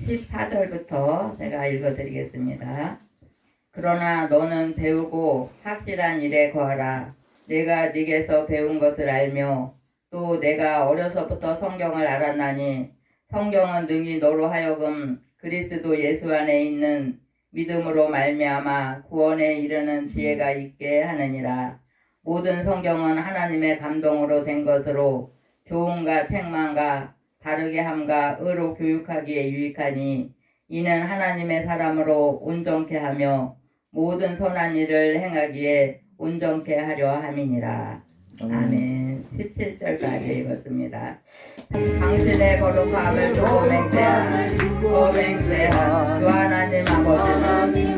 14절부터 제가 읽어드리겠습니다. 그러나 너는 배우고 확실한 일에 거하라. 내가 네게서 배운 것을 알며 또 내가 어려서부터 성경을 알았나니 성경은 능히 너로 하여금 그리스도 예수 안에 있는 믿음으로 말미암아 구원에 이르는 지혜가 있게 하느니라. 모든 성경은 하나님의 감동으로 된 것으로 교훈과 책망과 바르게 함과 의로 교육하기에 유익하니 이는 하나님의 사람으로 온전케 하며 모든 선한 일을 행하기에 온전케 하려 함이니라. 아멘. 17절까지 읽었습니다. 당신의 거룩함을 두고 맹세한 주 하나님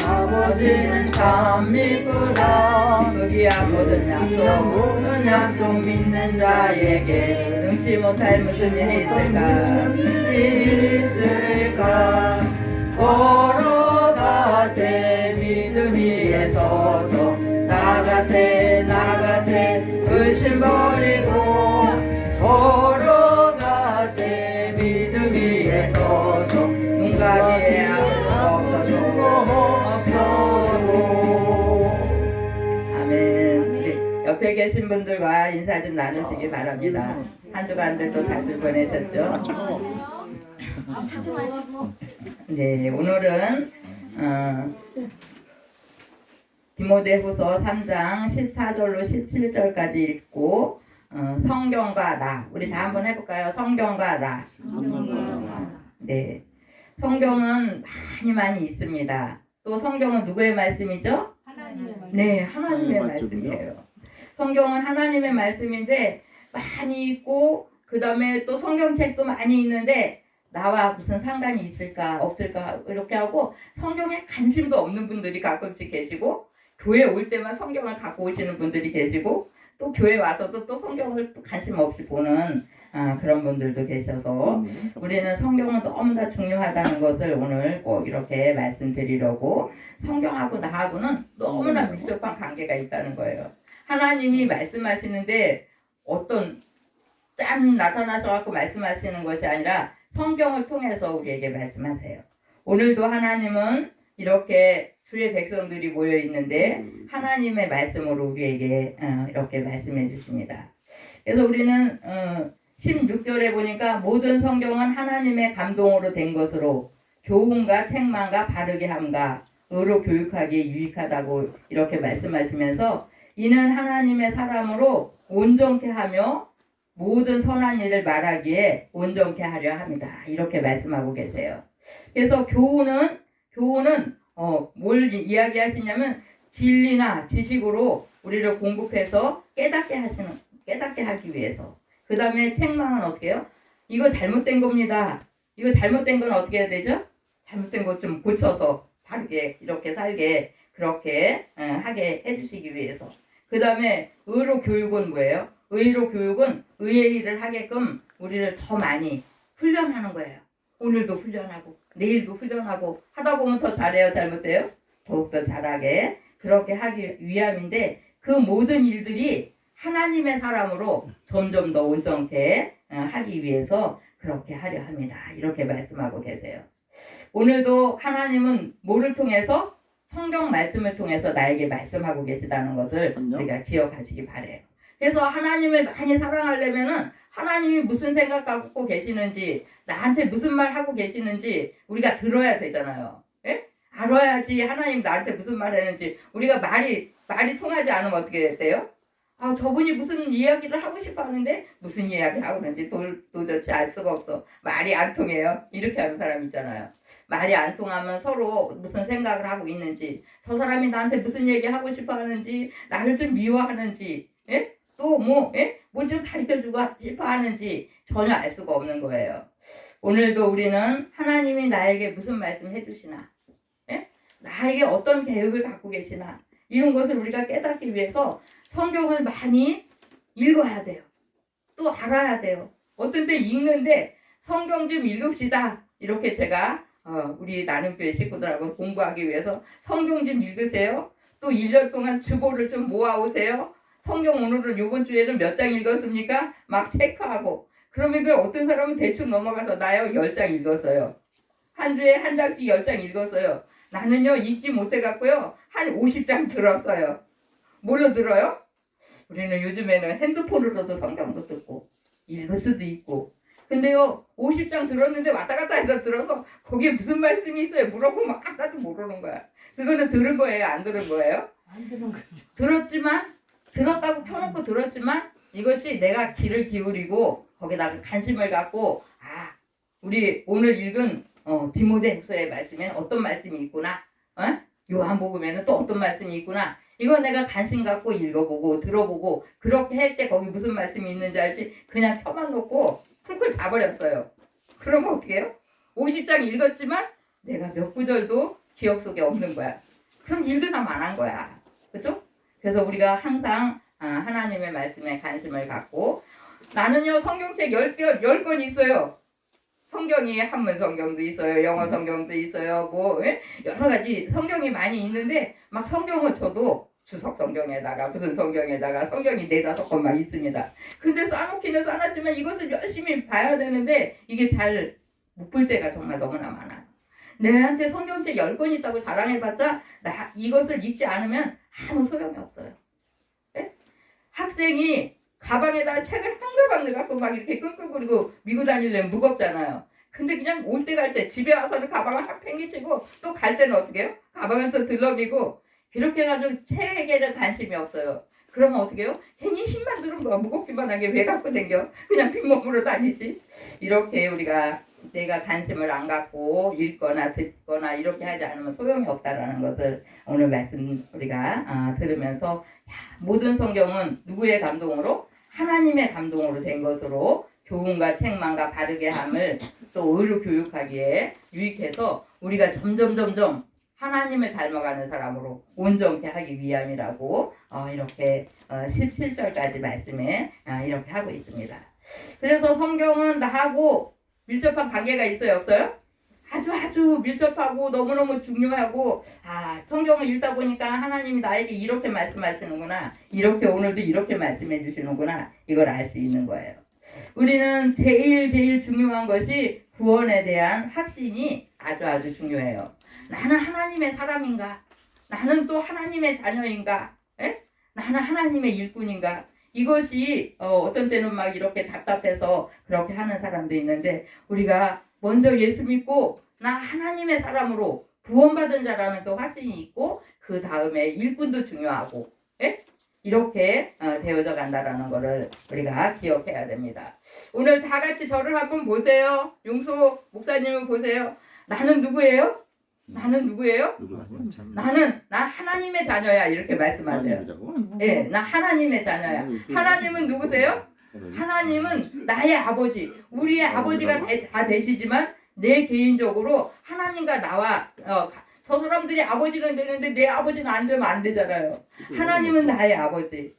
아버지는 참 미쁘다. 그 귀한 모든 약속 믿는 자에게 능치 못할 무슨 일이 있을까. 걸어가세 믿음 위에 서서 나가세 의심 버리고 걸어가세 믿음 위에 서서 눈 가리에 없어도. 아멘. 우리 옆에 계신 분들과 인사 좀 나누시기 바랍니다. 한 주간들도 잘들 보내셨죠? 네, 오늘은 디모데후서 3장 14절로 17절까지 읽고 성경과 나, 우리 다 한번 해볼까요? 성경과 나. 네, 성경은 많이 있습니다. 또 성경은 누구의 말씀이죠? 하나님의 말씀. 네, 하나님의 말씀이에요. 성경은 하나님의 말씀인데 많이 있고 그 다음에 또 성경책도 많이 있는데 나와 무슨 상관이 있을까 없을까 이렇게 하고 성경에 관심도 없는 분들이 가끔씩 계시고 교회 올 때만 성경을 갖고 오시는 분들이 계시고 또 교회 와서도 또 성경을 또 관심 없이 보는 그런 분들도 계셔서 우리는 성경은 너무나 중요하다는 것을 오늘 꼭 이렇게 말씀드리려고 성경하고 나하고는 너무나 밀접한 관계가 있다는 거예요. 하나님이 말씀하시는데 어떤 짠 나타나셔갖고 말씀하시는 것이 아니라 성경을 통해서 우리에게 말씀하세요. 오늘도 하나님은 이렇게 주의 백성들이 모여 있는데 하나님의 말씀으로 우리에게 이렇게 말씀해 주십니다. 그래서 우리는 16절에 보니까 모든 성경은 하나님의 감동으로 된 것으로 교훈과 책망과 바르게 함과 의로 교육하기에 유익하다고 이렇게 말씀하시면서 이는 하나님의 사람으로 온전케 하며 모든 선한 일을 말하기에 온전케 하려 합니다. 이렇게 말씀하고 계세요. 그래서 교훈은 뭘 이야기하시냐면 진리나 지식으로 우리를 공급해서 깨닫게 하기 위해서. 그 다음에 책망은 어떻게 해요? 이거 잘못된 겁니다. 이거 잘못된 건 어떻게 해야 되죠? 잘못된 것 좀 고쳐서 바르게 이렇게 살게 그렇게 하게 해주시기 위해서. 그 다음에 의로 교육은 뭐예요? 의로 교육은 의의 일을 하게끔 우리를 더 많이 훈련하는 거예요. 오늘도 훈련하고 내일도 훈련하고 하다 보면 더 잘해요? 잘못해요? 더욱더 잘하게 그렇게 하기 위함인데 그 모든 일들이 하나님의 사람으로 점점 더 온전케 하기 위해서 그렇게 하려 합니다. 이렇게 말씀하고 계세요. 오늘도 하나님은 뭐를 통해서? 성경 말씀을 통해서 나에게 말씀하고 계시다는 것을 우리가 기억하시기 바래요. 그래서 하나님을 많이 사랑하려면은 하나님이 무슨 생각 갖고 계시는지 나한테 무슨 말 하고 계시는지 우리가 들어야 되잖아요. 예? 알아야지 하나님 나한테 무슨 말 하는지. 우리가 말이 통하지 않으면 어떻게 돼요? 저분이 무슨 이야기를 하고 싶어 하는데 무슨 이야기 하고 있는지 도대체 알 수가 없어. 말이 안 통해요. 이렇게 하는 사람 있잖아요. 말이 안 통하면 서로 무슨 생각을 하고 있는지, 저 사람이 나한테 무슨 얘기 하고 싶어 하는지, 나를 좀 미워하는지, 예? 또 뭐 좀 가르쳐주고 싶어 하는지 전혀 알 수가 없는 거예요. 오늘도 우리는 하나님이 나에게 무슨 말씀 해주시나, 예? 나에게 어떤 계획을 갖고 계시나, 이런 것을 우리가 깨닫기 위해서 성경을 많이 읽어야 돼요. 또 알아야 돼요. 어떤 때 읽는데 성경 좀 읽읍시다. 이렇게 제가 우리 나눔교회 식구들하고 공부하기 위해서 성경 좀 읽으세요. 또 1년 동안 주보를 좀 모아오세요. 성경 오늘은 이번 주에는 몇 장 읽었습니까? 막 체크하고. 그러면 그 어떤 사람은 대충 넘어가서 나요 10장 읽었어요. 한 주에 한 장씩 10장 읽었어요. 나는요 읽지 못해갖고요 한 50장 들었어요. 뭘로 들어요? 우리는 요즘에는 핸드폰으로도 성경도 듣고 읽을 수도 있고 근데요 50장 들었는데 왔다 갔다 해서 들어서 거기에 무슨 말씀이 있어요 물어보면 하나도 모르는 거야. 그거는 들은 거예요 안 들은 거예요? 안 들은 거죠. 들었지만 들었다고 펴놓고 들었지만 이것이 내가 귀를 기울이고 거기다가 관심을 갖고 우리 오늘 읽은 디모데후서의 말씀에는 어떤 말씀이 있구나 요한복음에는 또 어떤 말씀이 있구나 이거 내가 관심 갖고 읽어보고 들어보고 그렇게 할 때 거기 무슨 말씀이 있는지 알지 그냥 펴만 놓고 쿨쿨 자버렸어요. 그러면 어떻게 해요? 50장 읽었지만 내가 몇 구절도 기억 속에 없는 거야. 그럼 읽으나 마난 거야. 그죠? 그래서 우리가 항상 하나님의 말씀에 관심을 갖고 나는요 성경책 10권 있어요. 성경이 한문 성경도 있어요. 영어 성경도 있어요. 뭐 여러 가지 성경이 많이 있는데 막 성경은 저도 주석 성경에다가 무슨 성경에다가 성경이 4-5권 막 있습니다. 근데 쌓아놓기는 쌓아놨지만 이것을 열심히 봐야 되는데 이게 잘 못 볼 때가 정말 너무나 많아요. 내한테 성경책 10권 있다고 자랑해봤자 나 이것을 읽지 않으면 아무 소용이 없어요. 네? 학생이 가방에다가 책을 한가방 넣어갖고 막 이렇게 끙끙거리고 미고 다니려면 무겁잖아요. 근데 그냥 올 때 갈 때 집에 와서는 가방을 확 팽개치고 또 갈 때는 어떻게 해요? 가방은 또 들러미고 이렇게 해가지고 책에는 관심이 없어요. 그러면 어떻게 해요? 괜히 힘만 들은 거야. 무겁기만 하게 왜 갖고 댕겨? 그냥 빈몸으로 다니지. 이렇게 우리가 내가 관심을 안 갖고 읽거나 듣거나 이렇게 하지 않으면 소용이 없다라는 것을 오늘 말씀 우리가 들으면서 모든 성경은 누구의 감동으로? 하나님의 감동으로 된 것으로 교훈과 책망과 바르게 함을 또 의로 교육하기에 유익해서 우리가 점점 하나님을 닮아가는 사람으로 온전케 하기 위함이라고 이렇게 17절까지 말씀에 이렇게 하고 있습니다. 그래서 성경은 나하고 밀접한 관계가 있어요 없어요? 아주 밀접하고 너무너무 중요하고 성경을 읽다 보니까 하나님이 나에게 이렇게 말씀하시는구나 이렇게 오늘도 이렇게 말씀해 주시는구나 이걸 알 수 있는 거예요. 우리는 제일 중요한 것이 구원에 대한 확신이 아주 중요해요. 나는 하나님의 사람인가? 나는 또 하나님의 자녀인가? 나는 하나님의 일꾼인가? 이것이 어떤 때는 막 이렇게 답답해서 그렇게 하는 사람도 있는데 우리가 먼저 예수 믿고 나 하나님의 사람으로 구원받은 자라는 그 확신이 있고 그 다음에 일꾼도 중요하고 이렇게 되어져 간다라는 것을 우리가 기억해야 됩니다. 오늘 다 같이 저를 한번 보세요. 용수 목사님을 보세요. 나는 누구예요? 나는 누구예요? 나 하나님의 자녀야 이렇게 말씀하세요. 네, 나 하나님의 자녀야. 하나님은 누구세요? 하나님은 나의 아버지, 우리의 아버지가 다 되시지만 내 개인적으로 하나님과 나와 저 사람들이 아버지는 되는데 내 아버지는 안 되면 안 되잖아요. 하나님은 나의 아버지,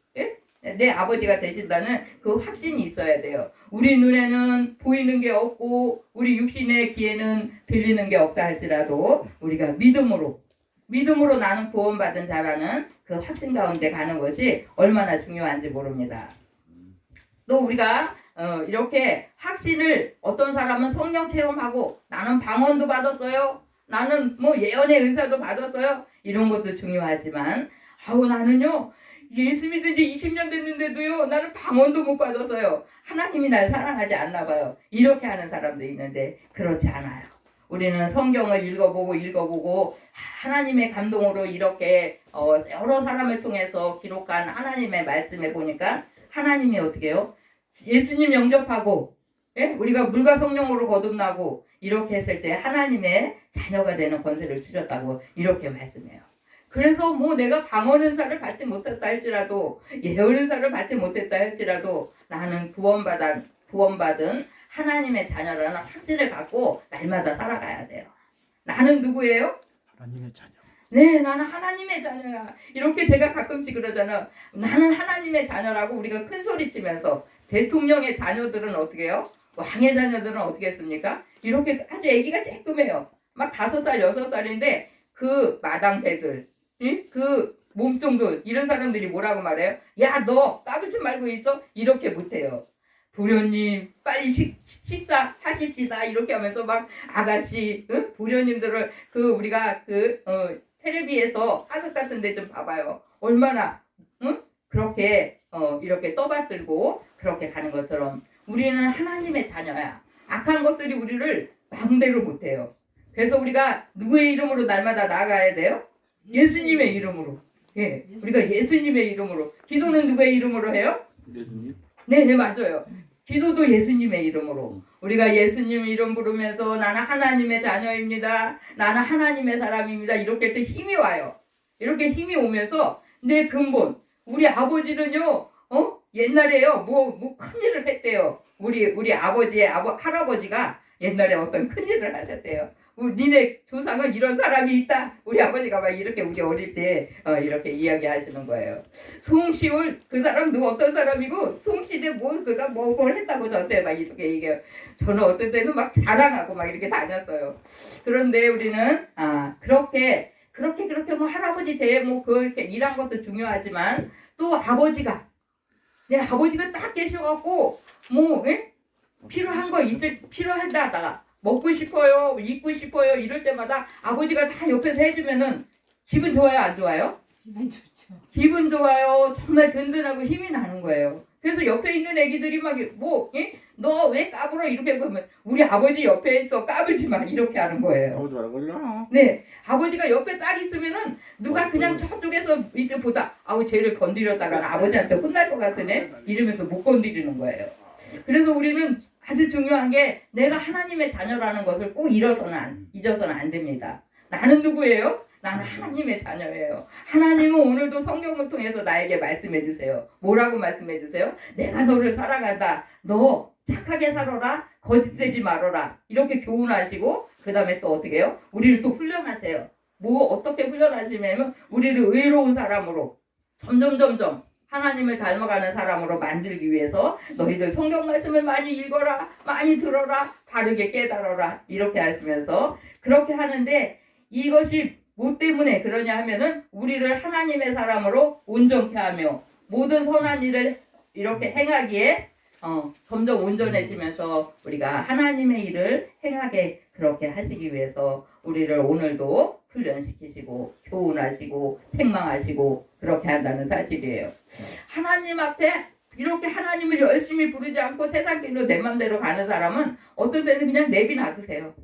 내 아버지가 되신다는 그 확신이 있어야 돼요. 우리 눈에는 보이는 게 없고 우리 육신의 귀에는 들리는 게 없다 할지라도 우리가 믿음으로 나는 구원받은 자라는 그 확신 가운데 가는 것이 얼마나 중요한지 모릅니다. 또 우리가 이렇게 확신을 어떤 사람은 성령 체험하고 나는 방언도 받았어요. 나는 뭐 예언의 은사도 받았어요. 이런 것도 중요하지만 나는요 예수 믿은 지 20년 됐는데도요 나는 방언도 못 받았어요. 하나님이 날 사랑하지 않나 봐요. 이렇게 하는 사람도 있는데 그렇지 않아요. 우리는 성경을 읽어보고 하나님의 감동으로 이렇게 여러 사람을 통해서 기록한 하나님의 말씀에 보니까 하나님이 어떻게 해요? 예수님 영접하고 우리가 물과 성령으로 거듭나고 이렇게 했을 때 하나님의 자녀가 되는 권세를 주셨다고 이렇게 말씀해요. 그래서 뭐 내가 방언 은사를 받지 못했다 할지라도 예언 은사를 받지 못했다 할지라도 나는 구원받은 하나님의 자녀라는 확신을 갖고 날마다 살아가야 돼요. 나는 누구예요? 하나님의 자녀. 네, 나는 하나님의 자녀야. 이렇게 제가 가끔씩 그러잖아. 나는 하나님의 자녀라고 우리가 큰 소리 치면서 대통령의 자녀들은 어떻게 해요? 왕의 자녀들은 어떻게 했습니까? 이렇게 아주 아기가 쬐끔해요. 막 5살, 6살인데 그 마당새들, 그 몸종들 이런 사람들이 뭐라고 말해요? 야, 너 까불지 말고 있어? 이렇게 못해요. 부녀님 빨리 식사 하십시다 이렇게 하면서 막 아가씨, 응? 부녀님들을 우리가 텔레비에서 하극 같은 데 좀 봐봐요. 얼마나 응? 그렇게 이렇게 떠받들고 그렇게 가는 것처럼 우리는 하나님의 자녀야. 악한 것들이 우리를 마음대로 못해요. 그래서 우리가 누구의 이름으로 날마다 나아가야 돼요? 예수님의 이름으로. 예, 우리가 예수님의 이름으로. 기도는 누구의 이름으로 해요? 예수님. 네, 맞아요. 기도도 예수님의 이름으로. 우리가 예수님 이름 부르면서 나는 하나님의 자녀입니다. 나는 하나님의 사람입니다. 이렇게 또 힘이 와요. 이렇게 힘이 오면서 내 근본, 우리 아버지는요, 옛날에요, 뭐 큰일을 했대요. 우리 아버지의 할아버지가 옛날에 어떤 큰일을 하셨대요. 니네 조상은 이런 사람이 있다. 우리 아버지가 막 이렇게 우리 어릴 때 이렇게 이야기하시는 거예요. 송시울 그 사람도 어떤 사람이고 송시대 그가 뭘 했다고 저한테 막 이렇게 얘기해요. 저는 어떤 때는 막 자랑하고 막 이렇게 다녔어요. 그런데 우리는 그렇게 뭐 할아버지 대 뭐 그렇게 일한 것도 중요하지만 또 아버지가 내 아버지가 딱 계셔갖고 뭐 필요한 거 필요하다 하다가 먹고 싶어요, 입고 싶어요 이럴 때마다 아버지가 다 옆에서 해주면은 기분 좋아요, 안 좋아요? 기분 좋죠. 기분 좋아요. 정말 든든하고 힘이 나는 거예요. 그래서 옆에 있는 애기들이 막 너 왜 까불어 이렇게 그러면 우리 아버지 옆에 있어 까불지 마 이렇게 하는 거예요. 아버지 말아 걸려. 네, 아버지가 옆에 딱 있으면은 누가 그냥 저쪽에서 이제 보다 쟤를 건드렸다가 아버지한테 혼날 것 같으네 이러면서 못 건드리는 거예요. 그래서 우리는 아주 중요한 게 내가 하나님의 자녀라는 것을 꼭 잊어서는 안 됩니다. 나는 누구예요? 나는 하나님의 자녀예요. 하나님은 오늘도 성경을 통해서 나에게 말씀해 주세요. 뭐라고 말씀해 주세요? 내가 너를 사랑한다. 너 착하게 살아라. 거짓되지 말아라. 이렇게 교훈하시고 그 다음에 또 어떻게 해요? 우리를 또 훈련하세요. 어떻게 훈련하시냐면 우리를 의로운 사람으로 점점 하나님을 닮아가는 사람으로 만들기 위해서 너희들 성경 말씀을 많이 읽어라. 많이 들어라. 바르게 깨달아라. 이렇게 하시면서 그렇게 하는데 이것이 뭐 때문에 그러냐 하면은 우리를 하나님의 사람으로 온전케 하며 모든 선한 일을 이렇게 행하기에 점점 온전해지면서 우리가 하나님의 일을 행하게 그렇게 하시기 위해서 우리를 오늘도 훈련시키시고 교훈하시고 책망하시고 그렇게 한다는 사실이에요. 하나님 앞에 이렇게 하나님을 열심히 부르지 않고 세상 길로 내 맘대로 가는 사람은 어떤 때는 그냥 내비놔두세요.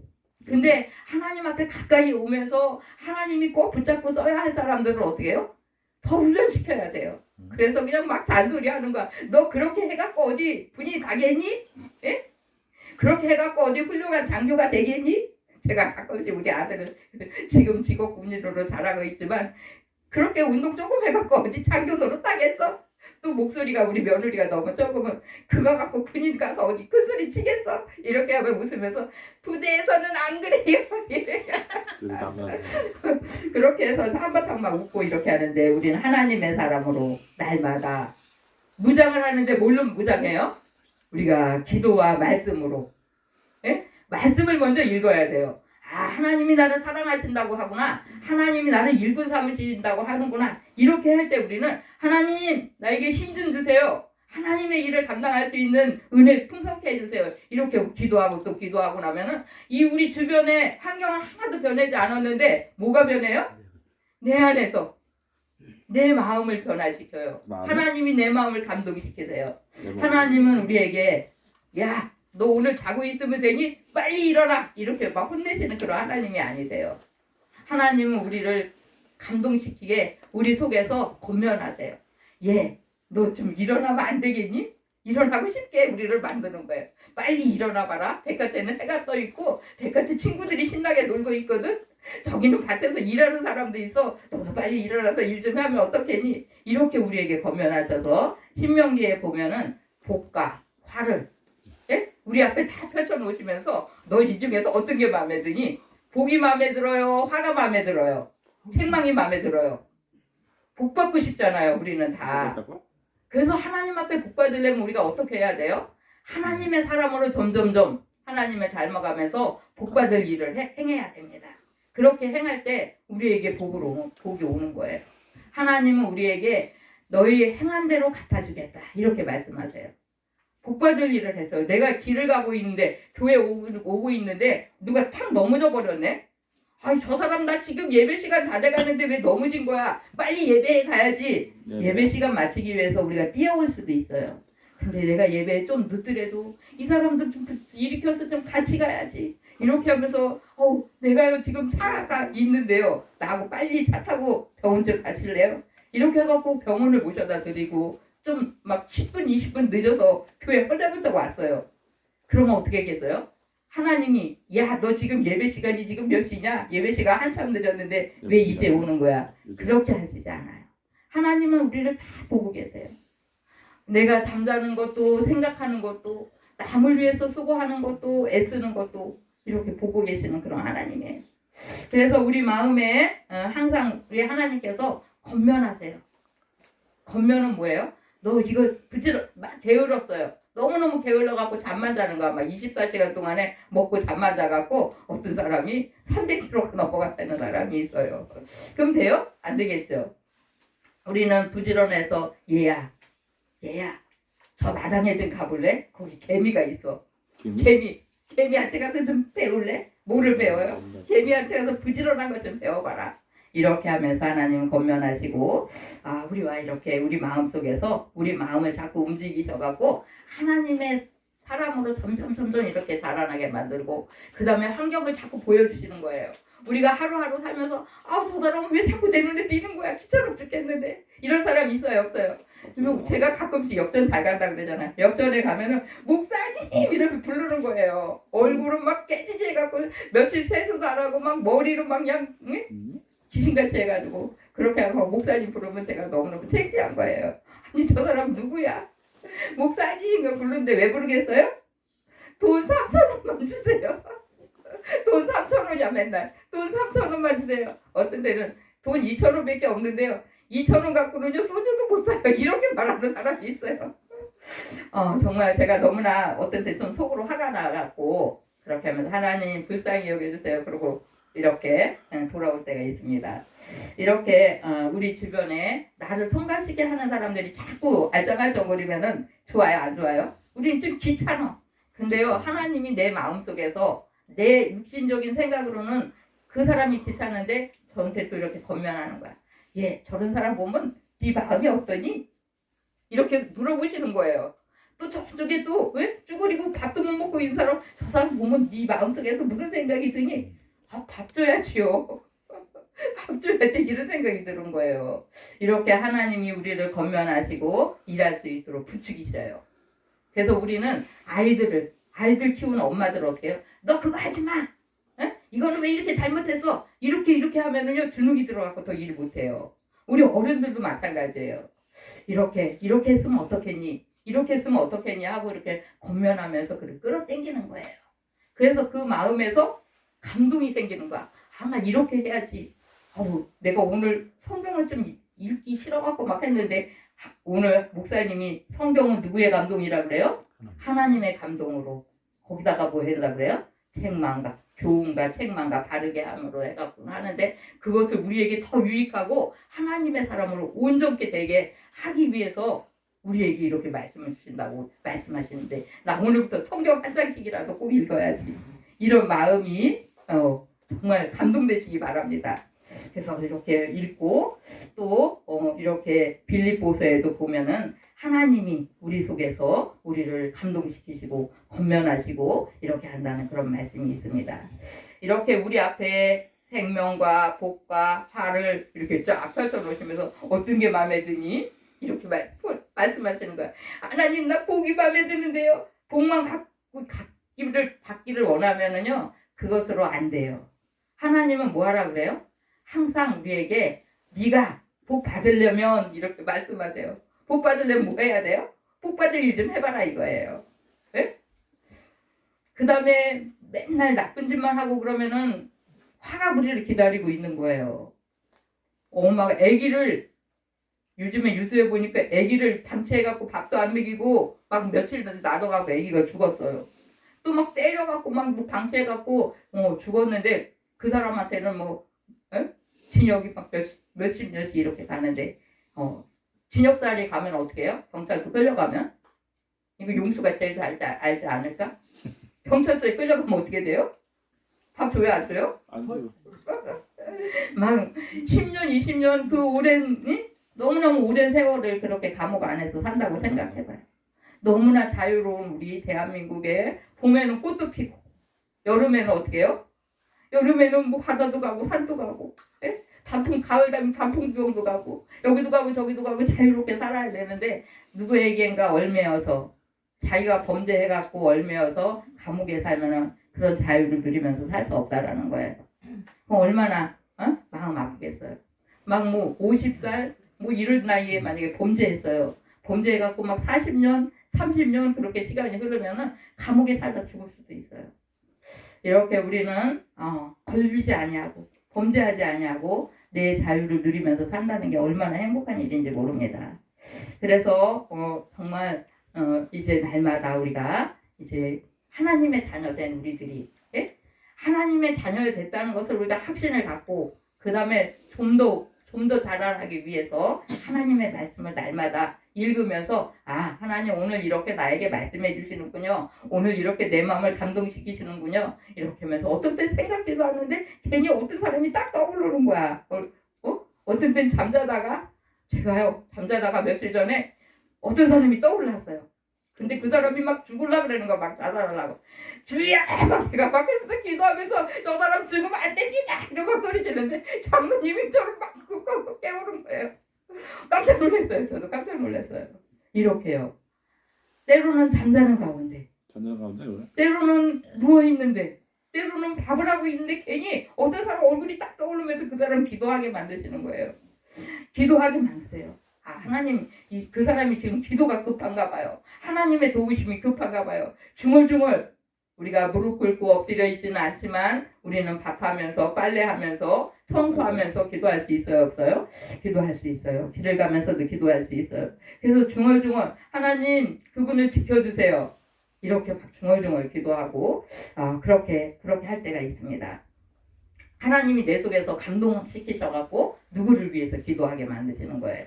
근데 하나님 앞에 가까이 오면서 하나님이 꼭 붙잡고 써야 할 사람들은 어떻게 해요? 더 훈련시켜야 돼요. 그래서 그냥 막 잔소리하는 거야. 너 그렇게 해갖고 어디 분이 가겠니? 예? 그렇게 해갖고 어디 훌륭한 장교가 되겠니? 제가 가끔씩 우리 아들은 지금 직업 군인으로 자라고 있지만 그렇게 운동 조금 해갖고 어디 장교 노릇하겠어? 또 목소리가 우리 며느리가 너무 적으면 그거 갖고 군인 가서 어디 큰 소리 치겠어? 이렇게 하면 웃으면서 부대에서는 안 그래요. 그렇게 해서 한바탕 막 웃고 이렇게 하는데 우리는 하나님의 사람으로 날마다 무장을 하는데 뭘로 무장해요? 우리가 기도와 말씀으로. 예? 말씀을 먼저 읽어야 돼요. 하나님이 나를 사랑하신다고 하구나. 하나님이 나를 일꾼 삼으신다고 하는구나. 이렇게 할 때 우리는 하나님 나에게 힘 좀 주세요. 하나님의 일을 감당할 수 있는 은혜 풍성케 해주세요. 이렇게 기도하고 또 기도하고 나면은 이 우리 주변의 환경은 하나도 변하지 않았는데 뭐가 변해요? 내 안에서 내 마음을 변화시켜요. 하나님이 내 마음을 감동시키세요. 하나님은 우리에게 너 오늘 자고 있으면 되니? 빨리 일어나! 이렇게 막 혼내시는 그런 하나님이 아니세요. 하나님은 우리를 감동시키게 우리 속에서 권면하세요. 너 좀 일어나면 안 되겠니? 일어나고 싶게 우리를 만드는 거예요. 빨리 일어나봐라. 백화대는 해가 떠 있고 백화대 친구들이 신나게 놀고 있거든. 저기는 밭에서 일하는 사람도 있어. 너도 빨리 일어나서 일 좀 하면 어떻겠니? 이렇게 우리에게 권면하셔서 신명기에 보면은 복과 화를 우리 앞에 다 펼쳐놓으시면서 너 이 중에서 어떤 게 마음에 드니? 복이 마음에 들어요? 화가 마음에 들어요? 책망이 마음에 들어요? 복 받고 싶잖아요. 우리는 다. 그래서 하나님 앞에 복 받으려면 우리가 어떻게 해야 돼요? 하나님의 사람으로 점점점 하나님을 닮아가면서 복 받을 일을 행해야 됩니다. 그렇게 행할 때 우리에게 복이 오는 거예요. 하나님은 우리에게 너희 행한 대로 갚아주겠다. 이렇게 말씀하세요. 복받을 일을 했어요. 내가 길을 가고 있는데 교회 오고 있는데 누가 탁 넘어져 버렸네. 아니 저 사람 나 지금 예배 시간 다 돼가는데 왜 넘어진 거야? 빨리 예배에 가야지. 예배 시간 마치기 위해서 우리가 뛰어올 수도 있어요. 근데 내가 예배에 좀 늦더라도 이 사람들 좀 일으켜서 좀 같이 가야지. 이렇게 하면서 내가요 지금 차가 있는데요. 나하고 빨리 차 타고 병원 좀 가실래요? 이렇게 해갖고 병원을 모셔다 드리고 좀 막 10분 20분 늦어서 교회 헐레벌떡 왔어요. 그러면 어떻게 하겠어요? 하나님이 야 너 지금 예배 시간이 지금 몇 시냐? 예배 시간 한참 늦었는데 왜 이제 오는 거야? 그렇게 하시지 않아요. 하나님은 우리를 다 보고 계세요. 내가 잠자는 것도 생각하는 것도 남을 위해서 수고하는 것도 애쓰는 것도 이렇게 보고 계시는 그런 하나님이에요. 그래서 우리 마음에 항상 우리 하나님께서 권면하세요. 권면은 뭐예요? 너 이거 게을렀어요. 너무너무 게을러갖고 잠만 자는 거야. 막 24시간 동안에 먹고 잠만 자갖고 어떤 사람이 300kg가 넘어갔다는 사람이 있어요. 그럼 돼요? 안 되겠죠. 우리는 부지런해서 얘야 저 마당에 좀 가볼래? 거기 개미가 있어. 개미한테 가서 좀 배울래? 뭐를 배워요? 개미한테 가서 부지런한 거 좀 배워봐라. 이렇게 하면서 하나님은 권면하시고 우리와 이렇게 우리 마음속에서 우리 마음을 자꾸 움직이셔갖고 하나님의 사람으로 점점 이렇게 자라나게 만들고 그 다음에 환경을 자꾸 보여주시는 거예요. 우리가 하루하루 살면서 저 사람은 왜 자꾸 내 눈에 띄는 거야? 귀찮아 죽겠는데. 이런 사람 있어요? 없어요? 그리고 제가 가끔씩 역전 잘 간다고 그러잖아요. 역전에 가면은 목사님 이렇게 부르는 거예요. 얼굴은 막 깨지지 해갖고 며칠 세수도 안 하고 막 머리로 막 그냥 귀신같이 해가지고 그렇게 하고 목사님 부르면 제가 너무너무 창피한 거예요. 아니 저 사람 누구야? 목사님 부르는데 왜 부르겠어요? 돈 3,000원만 주세요. 돈 3,000원이야 맨날. 돈 3,000원만 주세요. 어떤 데는 돈 2,000원밖에 없는데요. 2,000원 갖고는요 소주도 못 사요. 이렇게 말하는 사람이 있어요. 정말 제가 너무나 어떤 때 좀 속으로 화가 나갖고 그렇게 하면서 하나님 불쌍히 여겨주세요. 그러고 이렇게 돌아올 때가 있습니다. 이렇게 우리 주변에 나를 성가시게 하는 사람들이 자꾸 알짱알짱거리면은 좋아요 안 좋아요? 우리는 좀 귀찮아. 근데요 하나님이 내 마음속에서 내 육신적인 생각으로는 그 사람이 귀찮은데 저한테 또 이렇게 권면하는 거야. 저런 사람 보면 네 마음이 어떠니? 이렇게 물어보시는 거예요. 또 저쪽에 또 쭈그리고 밥도 못 먹고 있는 사람 저 사람 보면 네 마음속에서 무슨 생각이 드니? 밥 줘야지요. 밥 줘야지 이런 생각이 드는 거예요. 이렇게 하나님이 우리를 권면하시고 일할 수 있도록 부추기셔요. 그래서 우리는 아이들 키우는 엄마들 어떻게 해요? 너 그거 하지 마. 이거는 왜 이렇게 잘못했어? 이렇게 하면은요 주눅이 들어가고 더 일 못해요. 우리 어른들도 마찬가지예요. 이렇게 했으면 어떻겠니? 이렇게 했으면 어떻겠니? 하고 이렇게 권면하면서 그를 끌어당기는 거예요. 그래서 그 마음에서 감동이 생기는 거야. 나 이렇게 해야지. 내가 오늘 성경을 좀 읽기 싫어갖고 막 했는데 오늘 목사님이 성경은 누구의 감동이라 그래요? 하나님의 감동으로. 거기다가 뭐 해달라 그래요? 책망과 교훈과 책망과 바르게 함으로 해갖고 하는데 그것을 우리에게 더 유익하고 하나님의 사람으로 온전케 되게 하기 위해서 우리에게 이렇게 말씀을 주신다고 말씀하시는데 나 오늘부터 성경 한 장씩이라도 꼭 읽어야지. 이런 마음이 정말 감동되시기 바랍니다. 그래서 이렇게 읽고 또 이렇게 빌립보서에도 보면은 하나님이 우리 속에서 우리를 감동시키시고 권면하시고 이렇게 한다는 그런 말씀이 있습니다. 이렇게 우리 앞에 생명과 복과 화를 이렇게 쫙 펼쳐놓으시면서 어떤 게 마음에 드니? 이렇게 말씀하시는 거야. 하나님 나 복이 마음에 드는데요. 복만 받기를 원하면은요 그것으로 안 돼요. 하나님은 뭐 하라 그래요? 항상 우리에게 네가 복 받으려면 이렇게 말씀하세요. 복 받으려면 뭐 해야 돼요? 복 받을 일 좀 해봐라 이거예요. 네? 그 다음에 맨날 나쁜 짓만 하고 그러면은 화가 우리를 기다리고 있는 거예요. 엄마가 아기를 요즘에 뉴스에 보니까 아기를 방치해갖고 밥도 안 먹이고 막 며칠 놔둬갖고 아기가 죽었어요. 또 막 때려갖고 막 방치해갖고 죽었는데 그 사람한테는 징역이 막 몇십 년씩 이렇게 가는데 진역살이 가면 어떻게 해요? 경찰서 끌려가면 이거 용수가 제일 잘 알지 않을까? 경찰서에 끌려가면 어떻게 돼요? 밥 줘야 안 줘요? 안 돼요. 막 10년, 20년 그 오랜 너무너무 오랜 세월을 그렇게 감옥 안에서 산다고 생각해봐요. 너무나 자유로운 우리 대한민국에 봄에는 꽃도 피고 여름에는 어떻게 해요? 여름에는 뭐 바다도 가고 산도 가고 예? 가을 되면 단풍 구경도 가고 여기도 가고 저기도 가고 자유롭게 살아야 되는데 누구에겐가 얽매여서 자기가 범죄해갖고 얽매여서 감옥에 살면은 그런 자유를 누리면서 살 수 없다라는 거예요. 그럼 얼마나 마음 아프겠어요. 막 뭐 50살 뭐 이럴 나이에 만약에 범죄했어요. 범죄해갖고 막 40년, 30년 그렇게 시간이 흐르면은 감옥에 살다 죽을 수도 있어요. 이렇게 우리는 걸리지 아니하고 범죄하지 아니하고 내 자유를 누리면서 산다는 게 얼마나 행복한 일인지 모릅니다. 그래서 정말 이제 날마다 우리가 이제 하나님의 자녀된 우리들이 하나님의 자녀가 됐다는 것을 우리가 확신을 갖고 그 다음에 좀 더 자라나기 위해서 하나님의 말씀을 날마다 읽으면서 하나님 오늘 이렇게 나에게 말씀해 주시는군요. 오늘 이렇게 내 마음을 감동시키시는군요. 이렇게 하면서 어떤 때 생각지도 않는데 괜히 어떤 사람이 딱 떠오르는 거야. 어떤 땐 제가요 잠자다가 며칠 전에 어떤 사람이 떠올랐어요. 근데 그 사람이 막 죽으려고 그러는 거야. 막 자살하려고. 주야! 막 내가 막 그러면서 기도하면서 저 사람 죽으면 안 됩니다! 이런 막 소리 지르는데 장로님이 저를 막 깨우는 거예요. 깜짝 놀랐어요. 저도 깜짝 놀랐어요. 이렇게요. 때로는 잠자는 가운데 때로는 누워있는데 때로는 밥을 하고 있는데 괜히 어떤 사람 얼굴이 딱 떠오르면서 그 사람 기도하게 만드시는 거예요. 기도하게 만드세요. 하나님 그 사람이 지금 기도가 급한가 봐요. 하나님의 도우심이 급한가 봐요. 중얼중얼 우리가 무릎 꿇고 엎드려 있지는 않지만 우리는 밥하면서 빨래하면서 청소하면서 기도할 수 있어요? 없어요? 기도할 수 있어요. 길을 가면서도 기도할 수 있어요. 그래서 중얼중얼 하나님 그분을 지켜주세요. 이렇게 중얼중얼 기도하고 그렇게 할 때가 있습니다. 하나님이 내 속에서 감동시키셔갖고 누구를 위해서 기도하게 만드시는 거예요.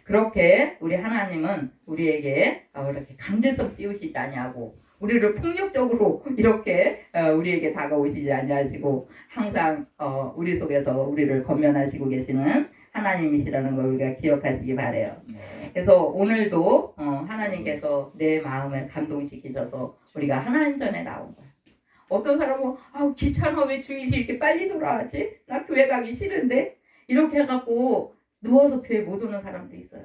그렇게 우리 하나님은 우리에게 이렇게 강제성 띄우시지 아니하고 우리를 폭력적으로 이렇게 우리에게 다가오시지 아니하시고 항상 우리 속에서 우리를 건면하시고 계시는 하나님이시라는 걸 우리가 기억하시기 바라요. 그래서 오늘도 하나님께서 내 마음을 감동시키셔서 우리가 하나님 전에 나온 거예요. 어떤 사람은 귀찮아 왜 주일이 이렇게 빨리 돌아왔지? 나 교회 가기 싫은데 이렇게 해갖고 누워서 교회 못 오는 사람도 있어요.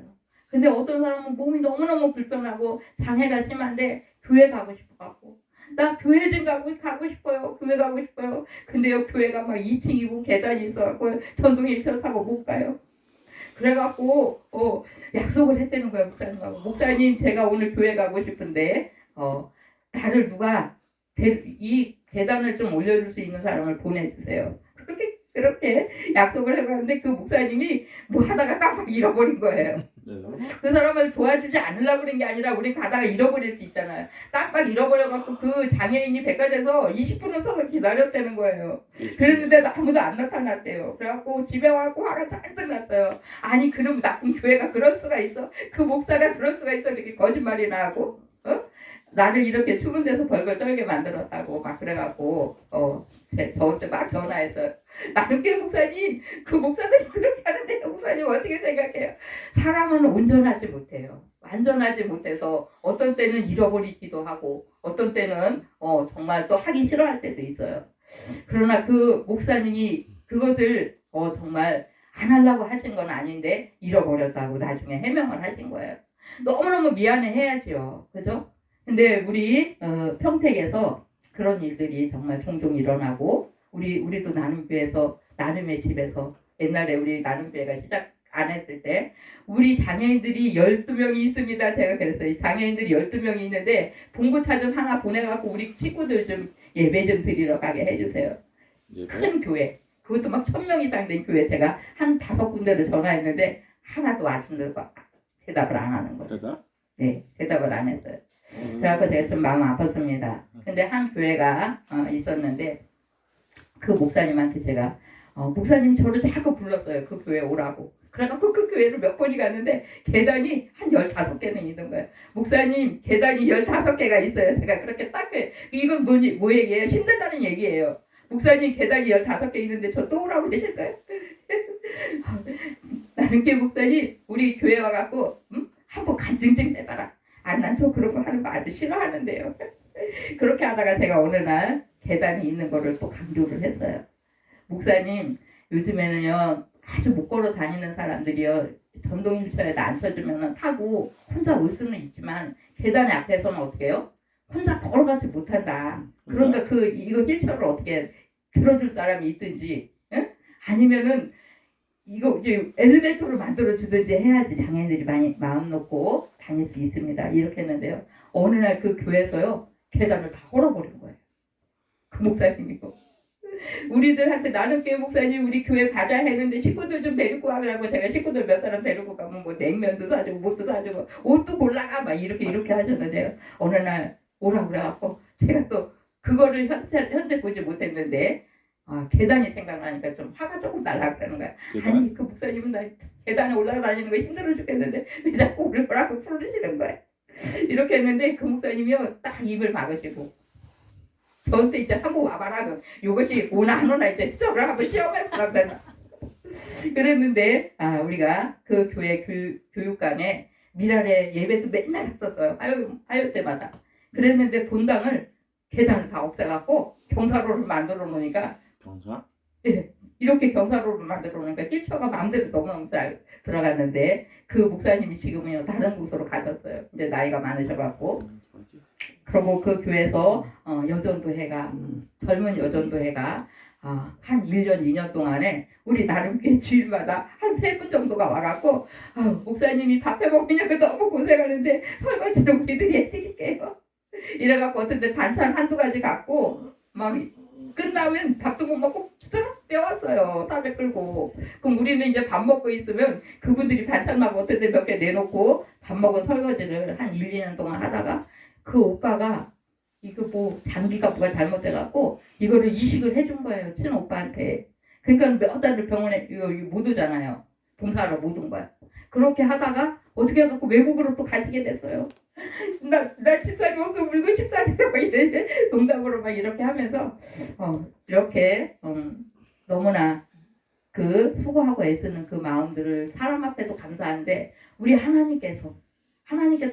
근데 어떤 사람은 몸이 너무너무 불편하고 장애가 심한데 교회 가고 싶어갖고 나 교회 좀 가고 싶어요. 교회 가고 싶어요. 근데요 교회가 막 2층이고 계단이 있어갖고 전동 휠체어 타고 못 가요. 그래갖고 약속을 했다는 거예요. 목사님하고. 목사님 제가 오늘 교회 가고 싶은데 나를 누가 이 계단을 좀 올려줄 수 있는 사람을 보내주세요. 그렇게 약속을 해봤는데 그 목사님이 뭐 하다가 깜빡 잃어버린 거예요. 그 사람을 도와주지 않으려고 그런 게 아니라 우리 가다가 잃어버릴 수 있잖아요. 깜빡 잃어버려갖고 그 장애인이 백화점에서 20분을 서서 기다렸다는 거예요. 그랬는데 아무도 안 나타났대요. 그래갖고 집에 와갖고 화가 잔뜩 났어요. 아니 그럼 나쁜 교회가 그럴 수가 있어? 그 목사가 그럴 수가 있어? 이렇게 거짓말이나 하고 나를 이렇게 추운 데서 벌벌 떨게 만들었다고 막 그래갖고 저한테 막 전화해서 나는 그 목사님 그 목사들이 그렇게 하는데 목사님 어떻게 생각해요? 사람은 온전하지 못해요. 완전하지 못해서 어떤 때는 잃어버리기도 하고 어떤 때는 정말 또 하기 싫어할 때도 있어요. 그러나 그 목사님이 그것을 정말 안 하려고 하신 건 아닌데 잃어버렸다고 나중에 해명을 하신 거예요. 너무너무 미안해 해야죠. 그죠? 근데 우리 평택에서 그런 일들이 정말 종종 일어나고 우리도 나눔교회에서 나눔의 집에서 옛날에 우리 나눔교회가 시작 안 했을 때 우리 장애인들이 12명이 있습니다. 제가 그랬어요. 장애인들이 12명이 있는데 봉고차 좀 하나 보내갖고 우리 친구들 좀 예배 좀 드리러 가게 해주세요. 큰 교회 그것도 막 1000명 이상 된 교회 제가 한 5군데를 전화했는데 하나도 와준다고 대답을 안 하는 거예요. 네, 대답을 안 했어요. 그래갖고 제가 좀 마음 아팠습니다. 근데 한 교회가 있었는데 그 목사님한테 제가 목사님 저를 자꾸 불렀어요. 그 교회 오라고. 그래갖고 그 교회를 몇 번이 갔는데 계단이 한 15개는 있는 거예요. 목사님 계단이 15개가 있어요. 제가 그렇게 딱 이건 뭐 얘기예요? 힘들다는 얘기예요. 목사님 계단이 15개 있는데 저 또 오라고 되실까요? 나는 게 목사님 우리 교회 와갖고 한번 간증증 내봐라. 난 저 그런 거 하는 거 아주 싫어하는데요. 그렇게 하다가 제가 어느 날 계단이 있는 거를 또 강조를 했어요. 목사님 요즘에는요 아주 못 걸어 다니는 사람들이요 전동 휠체어에다 앉혀주면 타고 혼자 올 수는 있지만 계단 앞에서는 어떻게 해요? 혼자 걸어가지 못한다. 그러니까 이거 휠체어를 어떻게 들어줄 사람이 있든지, 응? 아니면은 이거 이제 엘리베이터를 만들어 주든지 해야지 장애인들이 많이 마음 놓고 다닐 수 있습니다. 이렇게 했는데요. 어느 날 그 교회에서요 계단을 다 헐어버린 거예요. 그 목사님이고. 우리들한테 나는 교회 목사님 우리 교회 가자 했는데 식구들 좀 데리고 가라고 제가 식구들 몇 사람 데리고 가면 뭐 냉면도 사주고 뭐도 사주고 옷도 골라가 막 이렇게 하셨는데요. 어느 날 오라고 그래갖고 제가 또 그거를 현재 보지 못했는데 계단이 생각나니까 좀 화가 조금 날라 그러는 거야. 계단? 아니 그 목사님은 나 계단에 올라가 다니는 거 힘들어 죽겠는데 왜 자꾸 우리 뭐라고 부르시는 거야. 이렇게 했는데 그 목사님이요 딱 입을 막으시고 저한테 이제 한번 와봐라. 이것이 오나 안 오나 이제 저를 한번 시험해보라. 그랬는데 우리가 그 교회 교육관에 미랄의 예배도 맨날 했었어요. 화요 때마다. 그랬는데 본당을 계단을 다 없애갖고 경사로를 만들어 놓으니까 경사? 예, 이렇게 경사로를 만들어 놓으니까 힐처가 마음대로 너무너무 잘 들어갔는데 그 목사님이 지금은요 다른 곳으로 가셨어요. 이제 나이가 많으셔갖고 그리고 그 교회에서 여전도회가 젊은 여전도회가 한 1년 2년 동안에 우리 나름교회 주일마다 한 3분 정도가 와갖고 목사님이 밥 해먹느냐고 너무 고생하는데 설거지는 우리들이 해드릴게요. 이래갖고 어떤 데 반찬 한두 가지 갖고 막 끝나면 밥도 못 먹고 쫙 떼왔어요. 탑에 끌고. 그럼 우리는 이제 밥 먹고 있으면 그분들이 반찬만 어떤 데 몇 개 내놓고 밥 먹은 설거지를 한 1, 2년 동안 하다가 그 오빠가 이거 뭐 장기가 뭐가 잘못돼갖고 이거를 이식을 해준 거예요. 친오빠한테. 그러니까 몇 달을 병원에 이거 못 오잖아요. 봉사하러 못 온 거야. 그렇게 하다가 어떻게 해갖고 외국으로 또 가시게 됐어요. 나 집사님 없어 물고 집사님이라고 이래 농담으로 막 이렇게 하면서 이렇게 너무나 그 수고하고 애쓰는 그 마음들을 사람 앞에도 감사한데 우리 하나님께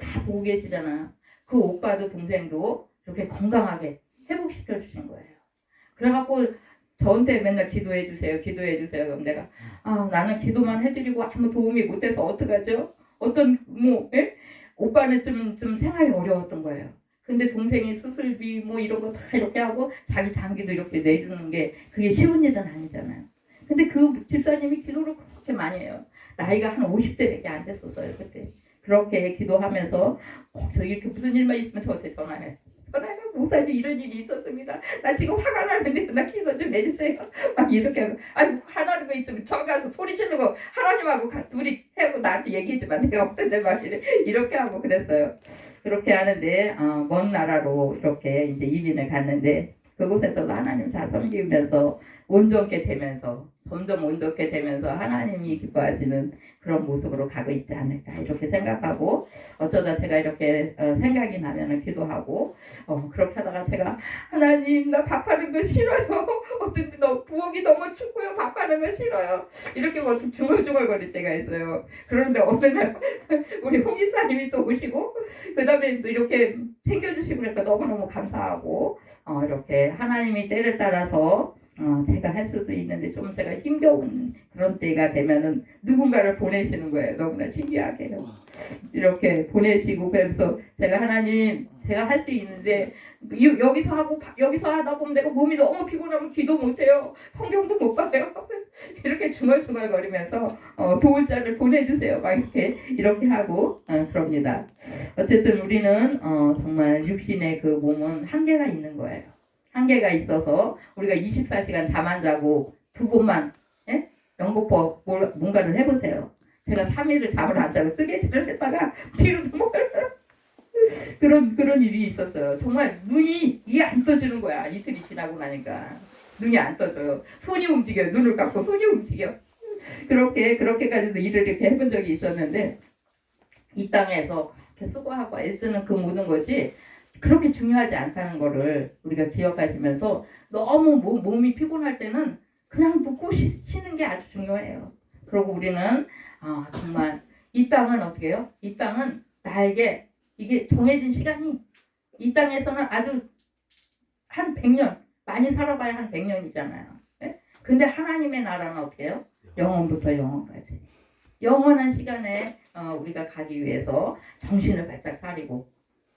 다 보고 계시잖아요. 그 오빠도 동생도 이렇게 건강하게 회복시켜 주신 거예요. 그래갖고 저한테 맨날 기도해 주세요. 그럼 내가 나는 기도만 해드리고 아무 도움이 못돼서 어떡하죠? 오빠는 좀 생활이 어려웠던 거예요. 근데 동생이 수술비 뭐 이런 거 다 이렇게 하고 자기 장기도 이렇게 내주는 게 그게 쉬운 일은 아니잖아요. 근데 그 집사님이 기도를 그렇게 많이 해요. 나이가 한 50대밖에 안 됐었어요 그때. 그렇게 기도하면서 저 이렇게 무슨 일만 있으면 저한테 전화해. 목사님 이런 일이 있었습니다. 나 지금 화가 나는데 나 기도 좀 내주세요. 막 이렇게 하고 화나는 거 있으면 저 가서 소리 지르고 하나님하고 둘이 하고 나한테 얘기해주면 내가 없던데 막 이렇게 하고 그랬어요. 그렇게 하는데 먼 나라로 이렇게 이제 이민을 갔는데 그곳에서도 하나님 잘 섬기면서 온전케 되면서 점점 온전케 되면서 하나님이 기뻐하시는 그런 모습으로 가고 있지 않을까 이렇게 생각하고 어쩌다 제가 이렇게 생각이 나면은 기도하고 그렇게 하다가 제가 하나님 나 밥하는 거 싫어요. 어떤 때 부엌이 너무 춥고요. 밥하는 거 싫어요. 이렇게 뭐 중얼중얼거릴 때가 있어요. 그런데 어느 날 우리 홍 집사님이 또 오시고 그 다음에 또 이렇게 챙겨주시고 그러니까 너무너무 감사하고 이렇게 하나님이 때를 따라서 제가 할 수도 있는데 좀 제가 힘겨운 그런 때가 되면은 누군가를 보내시는 거예요. 너무나 신기하게요. 이렇게 보내시고 그래서 제가 하나님 제가 할 수 있는데 여기서 하다 보면 내가 몸이 너무 피곤하면 기도 못해요. 성경도 못 봐요. 이렇게 중얼중얼거리면서 도울 자를 보내주세요. 막 이렇게 하고 그럽니다. 어쨌든 우리는 정말 육신의 그 몸은 한계가 있는 거예요. 한계가 있어서 우리가 24시간 잠 안 자고 2번만 연거푸 뭔가를 해보세요. 제가 3일을 잠을 안 자고 뜨개질을 했다가 뒤로 그런 일이 있었어요. 정말 눈이 안 떠지는 거야. 이틀이 지나고 나니까 눈이 안 떠져요. 손이 움직여요. 눈을 감고 손이 움직여. 그렇게까지도 일을 이렇게 해본 적이 있었는데 이 땅에서 그렇게 수고하고 애쓰는 그 모든 것이 그렇게 중요하지 않다는 거를 우리가 기억하시면서 너무 몸이 피곤할 때는 그냥 눕고 쉬는 게 아주 중요해요. 그리고 우리는 정말 이 땅은 어떻게 해요? 이 땅은 나에게 이게 정해진 시간이 이 땅에서는 아주 한 100년 많이 살아봐야 한 100년이잖아요. 예? 근데 하나님의 나라는 어떻게 해요? 영원부터 영원까지 영원한 시간에 우리가 가기 위해서 정신을 바짝 차리고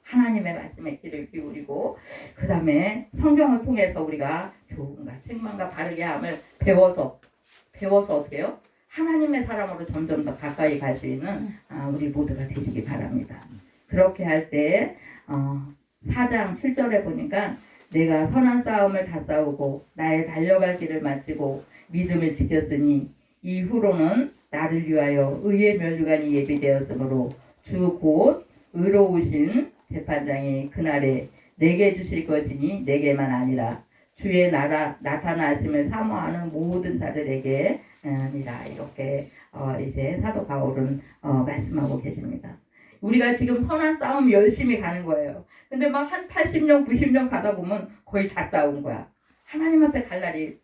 하나님의 말씀에 귀를 기울이고 그 다음에 성경을 통해서 우리가 교훈과 책망과 바르게 함을 배워서 어떻게 해요? 하나님의 사람으로 점점 더 가까이 갈 수 있는 우리 모두가 되시기 바랍니다. 그렇게 할 때 4장 7절에 보니까 내가 선한 싸움을 다 싸우고 나의 달려갈 길을 마치고 믿음을 지켰으니 이후로는 나를 위하여 의의 면류관이 예비되었으므로 주 곧 의로우신 재판장이 그날에 내게 주실 것이니 내게만 아니라 주의 나라 나타나심을 사모하는 모든 자들에게 아니라 이렇게 이제 사도 바울은 말씀하고 계십니다. 우리가 지금 선한 싸움 열심히 가는 거예요. 근데 막 한 80년, 90년 가다 보면 거의 다 싸운 거야. 하나님 앞에 갈 날이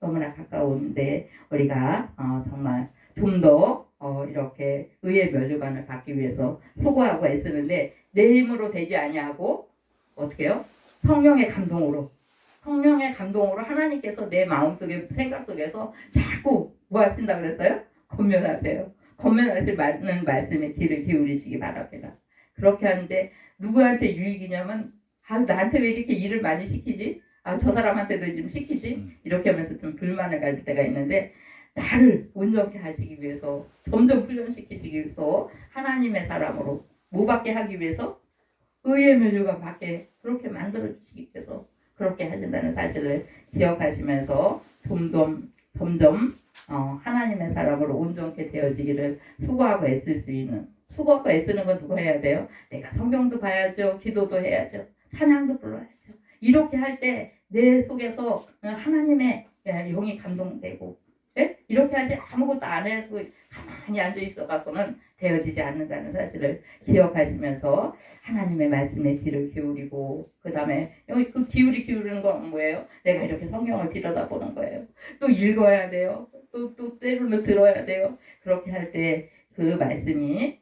너무나 가까운데 우리가 정말 좀 더 이렇게 의의 면류관을 받기 위해서 수고하고 애쓰는데 내 힘으로 되지 아니하고 어떻게 해요? 성령의 감동으로 하나님께서 내 마음속에 생각 속에서 자꾸 뭐 하신다 그랬어요? 권면하세요. 권면하실 말씀에 귀를 기울이시기 바랍니다. 그렇게 하는데 누구한테 유익이냐면 나한테 왜 이렇게 일을 많이 시키지? 저 사람한테도 좀 시키지? 이렇게 하면서 좀 불만을 가질 때가 있는데 나를 온전케 하시기 위해서 점점 훈련시키시기 위해서 하나님의 사람으로 뭐 받게 하기 위해서 의의 면류관 받게 그렇게 만들어 주시기 위해서 그렇게 하신다는 사실을 기억하시면서 점점 하나님의 사람으로 온전케 되어지기를 수고하고 애쓸 수 있는 수고하고 애쓰는 건 누가 해야 돼요? 내가 성경도 봐야죠. 기도도 해야죠. 찬양도 불러야죠. 이렇게 할 때 내 속에서 하나님의 영이 감동되고 이렇게 하지 아무것도 안 해도 가만히 앉아 있어 갖고는 되어지지 않는다는 사실을 기억하시면서 하나님의 말씀에 귀를 기울이고 그 다음에 여기 그 기울이는 건 뭐예요? 내가 이렇게 성경을 들여다보는 거예요. 또 읽어야 돼요. 또 때로는 들어야 돼요. 그렇게 할 때 그 말씀이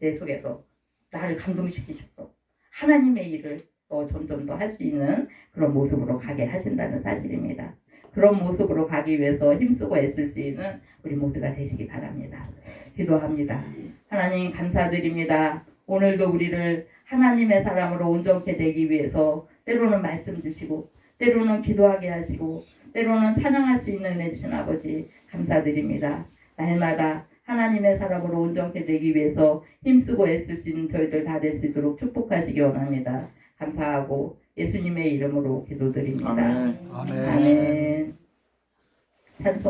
내 속에서 나를 감동시키셔서 하나님의 일을 점점 더 할 수 있는 그런 모습으로 가게 하신다는 사실입니다. 그런 모습으로 가기 위해서 힘쓰고 애쓸 수 있는 우리 모두가 되시기 바랍니다. 기도합니다. 하나님 감사드립니다. 오늘도 우리를 하나님의 사람으로 온전케 되기 위해서 때로는 말씀 주시고 때로는 기도하게 하시고 때로는 찬양할 수 있는 은혜 주신 아버지 감사드립니다. 날마다 하나님의 사람으로 온전케 되기 위해서 힘쓰고 애쓸 수 있는 저희들 다 될 수 있도록 축복하시기 원합니다. 감사하고 예수님의 이름으로 기도드립니다. 아멘. 아멘. 찬송